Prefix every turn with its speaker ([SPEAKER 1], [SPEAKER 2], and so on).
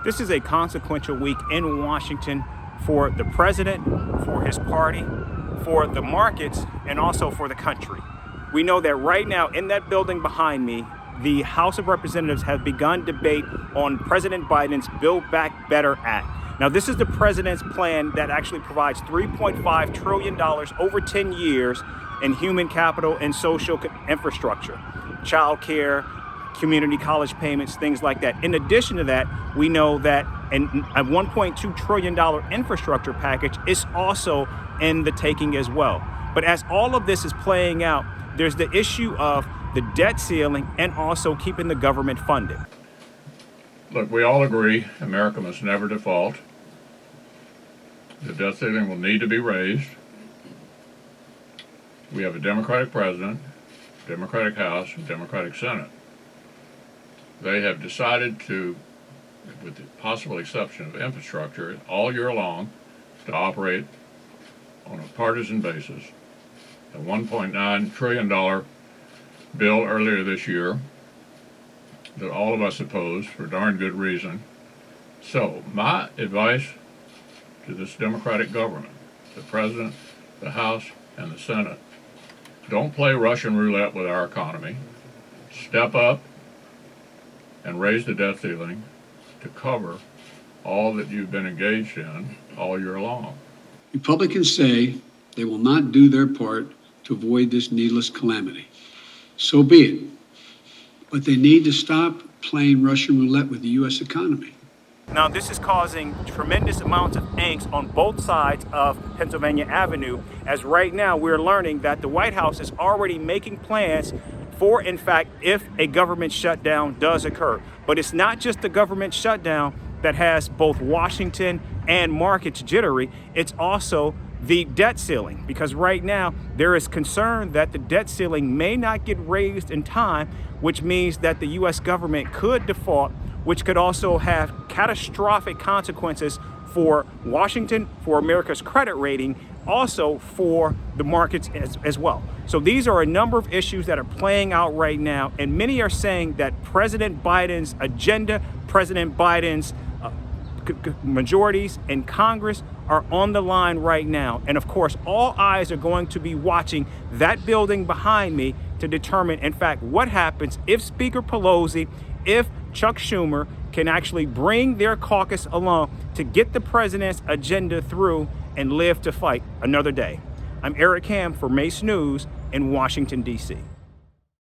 [SPEAKER 1] This is a consequential week in Washington for the president, for his party, for the markets, and also for the country. We know that right now in that building behind me, the House of Representatives have begun debate on President Biden's Build Back Better Act. Now, this is the president's plan that actually provides $3.5 trillion over 10 years in human capital and social infrastructure, child care, community college payments, things like that. In addition to that, we know that a $1.2 trillion infrastructure package is also in the taking as well. But as all of this is playing out, there's the issue of the debt ceiling and also keeping the government funded.
[SPEAKER 2] Look, we all agree America must never default. The debt ceiling will need to be raised. We have a Democratic president, Democratic House, and Democratic Senate. They have decided to, with the possible exception of infrastructure, all year long to operate on a partisan basis. A $1.9 trillion bill earlier this year that all of us opposed for darn good reason. So my advice to this Democratic government, the President, the House, and the Senate, don't play Russian roulette with our economy. Step up and raise the debt ceiling to cover all that you've been engaged in all year long.
[SPEAKER 3] Republicans say they will not do their part to avoid this needless calamity. So be it. But they need to stop playing Russian roulette with the U.S. economy.
[SPEAKER 1] Now, this is causing tremendous amounts of angst on both sides of Pennsylvania Avenue, as right now we're learning that the White House is already making plans for, in fact, if a government shutdown does occur. But it's not just the government shutdown that has both Washington and markets jittery, it's also the debt ceiling, because right now there is concern that the debt ceiling may not get raised in time, which means that the U.S. government could default, which could also have catastrophic consequences for Washington, for America's credit rating, also for the markets as well. So these are a number of issues that are playing out right now, and many are saying that President Biden's agenda, President Biden's majorities in Congress are on the line right now. And of course, all eyes are going to be watching that building behind me to determine, in fact, what happens if Speaker Pelosi, if Chuck Schumer can actually bring their caucus along to get the president's agenda through and live to fight another day. I'm Eric Ham for Mace News in Washington, D.C.